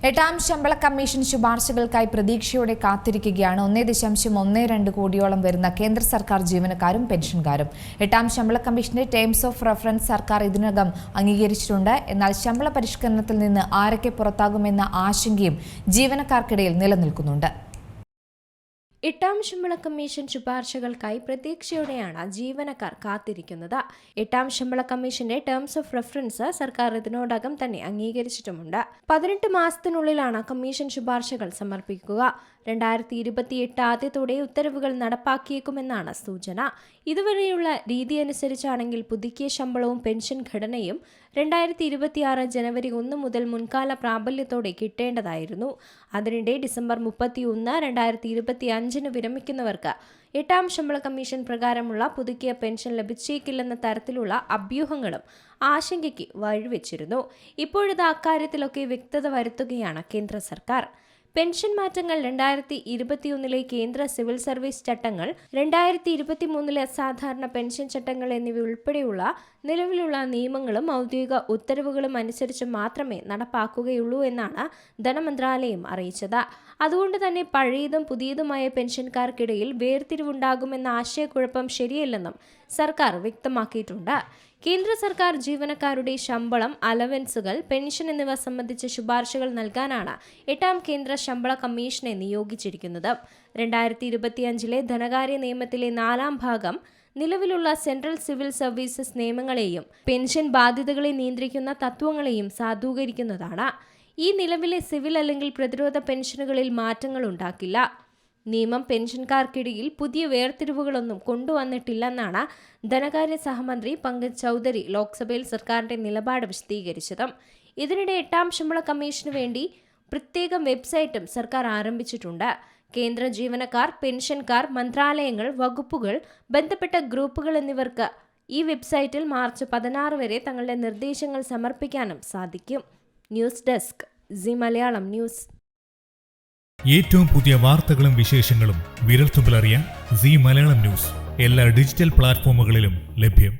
എട്ടാം ശമ്പള കമ്മീഷൻ ശുപാർശകൾക്കായി പ്രതീക്ഷയോടെ കാത്തിരിക്കുകയാണ് 1.12 കോടിയോളം വരുന്ന കേന്ദ്ര സർക്കാർ ജീവനക്കാരും പെൻഷൻകാരും. എട്ടാം ശമ്പള കമ്മീഷന്റെ ടേംസ് ഓഫ് റഫറൻസ് സർക്കാർ ഇതിനകം അംഗീകരിച്ചിട്ടുണ്ട്. എന്നാൽ ശമ്പള പരിഷ്കരണത്തിൽ നിന്ന് ആരൊക്കെ പുറത്താകുമെന്ന ആശങ്കയും ജീവനക്കാർക്കിടയിൽ നിലനിൽക്കുന്നുണ്ട്. എട്ടാം ശമ്പള കമ്മീഷൻ ശുപാർശകൾക്കായി പ്രതീക്ഷയോടെയാണ് ജീവനക്കാർ കാത്തിരിക്കുന്നത്. എട്ടാം ശമ്പള കമ്മീഷന്റെ ടേംസ് ഓഫ് റെഫറൻസ് സർക്കാർ ഇതിനോടകം തന്നെ അംഗീകരിച്ചിട്ടുമുണ്ട്. 18 മാസത്തിനുള്ളിലാണ് കമ്മീഷൻ ശുപാർശകൾ സമർപ്പിക്കുക. 2028 ആദ്യത്തോടെ ഉത്തരവുകൾ നടപ്പാക്കിയേക്കുമെന്നാണ് സൂചന. ഇതുവരെയുള്ള രീതി അനുസരിച്ചാണെങ്കിൽ പുതുക്കിയ ശമ്പളവും പെൻഷൻ ഘടനയും 2026 ജനുവരി 1 മുതൽ മുൻകാല പ്രാബല്യത്തോടെ കിട്ടേണ്ടതായിരുന്നു. അതിനിടെ ഡിസംബർ 31, 2025 വിരമിക്കുന്നവർക്ക് എട്ടാം ശമ്പള കമ്മീഷൻ പ്രകാരമുള്ള പുതുക്കിയ പെൻഷൻ ലഭിച്ചേക്കില്ലെന്ന തരത്തിലുള്ള അഭ്യൂഹങ്ങളും ആശങ്കയ്ക്ക് വഴിവെച്ചിരുന്നു. ഇപ്പോഴത്തെ അക്കാര്യത്തിലൊക്കെ വ്യക്തത വരുത്തുകയാണ് കേന്ദ്ര സർക്കാർ. പെൻഷൻ മാറ്റങ്ങൾ 2021 കേന്ദ്ര സിവിൽ സർവീസ് ചട്ടങ്ങൾ, 2023 സാധാരണ പെൻഷൻ ചട്ടങ്ങൾ എന്നിവ ഉൾപ്പെടെയുള്ള നിലവിലുള്ള നിയമങ്ങളും ഔദ്യോഗിക ഉത്തരവുകളും അനുസരിച്ച് മാത്രമേ നടപ്പാക്കുകയുള്ളൂ എന്നാണ് ധനമന്ത്രാലയം അറിയിച്ചത്. അതുകൊണ്ട് തന്നെ പഴയതും പുതിയതുമായ പെൻഷൻകാർക്കിടയിൽ വേർതിരിവുണ്ടാകുമെന്ന ആശയക്കുഴപ്പം ശരിയല്ലെന്നും സർക്കാർ വ്യക്തമാക്കിയിട്ടുണ്ട്. കേന്ദ്ര സർക്കാർ ജീവനക്കാരുടെ ശമ്പളം, അലവൻസുകൾ, പെൻഷൻ എന്നിവ സംബന്ധിച്ച ശുപാർശകൾ നൽകാനാണ് എട്ടാം കേന്ദ്ര ശമ്പള കമ്മീഷനെ നിയോഗിച്ചിരിക്കുന്നത്. 2025 ധനകാര്യ നിയമത്തിലെ 4ാം ഭാഗം നിലവിലുള്ള സെൻട്രൽ സിവിൽ സർവീസസ് നിയമങ്ങളെയും പെൻഷൻ ബാധ്യതകളെ നിയന്ത്രിക്കുന്ന തത്വങ്ങളെയും സാധൂകരിക്കുന്നതാണ്. ഈ നിലവിലെ സിവിൽ അല്ലെങ്കിൽ പ്രതിരോധ പെൻഷനുകളിൽ മാറ്റങ്ങൾ ഉണ്ടാക്കില്ല. നിയമം പെൻഷൻകാർക്കിടയിൽ പുതിയ വേർതിരിവുകളൊന്നും കൊണ്ടുവന്നിട്ടില്ലെന്നാണ് ധനകാര്യ സഹമന്ത്രി പങ്കജ് ചൗധരി ലോക്സഭയിൽ സർക്കാരിന്റെ നിലപാട് വിശദീകരിച്ചത്. ഇതിനിടെ എട്ടാം ശമ്പള കമ്മീഷന് വേണ്ടി പ്രത്യേകം വെബ്സൈറ്റും സർക്കാർ ആരംഭിച്ചിട്ടുണ്ട്. കേന്ദ്ര ജീവനക്കാർ, പെൻഷൻകാർ, മന്ത്രാലയങ്ങൾ, വകുപ്പുകൾ, ബന്ധപ്പെട്ട ഗ്രൂപ്പുകൾ എന്നിവർക്ക് ഈ വെബ്സൈറ്റിൽ മാർച്ച് 16 വരെ തങ്ങളുടെ നിർദ്ദേശങ്ങൾ സമർപ്പിക്കാനും സാധിക്കും. News desk, C Malayalam news. ഏറ്റവും പുതിയ വാർത്തകളും വിശേഷങ്ങളും വിരൽത്തുമ്പിലറിയാൻ സി മലയാളം ന്യൂസ് എല്ലാ ഡിജിറ്റൽ പ്ലാറ്റ്ഫോമുകളിലും ലഭ്യം.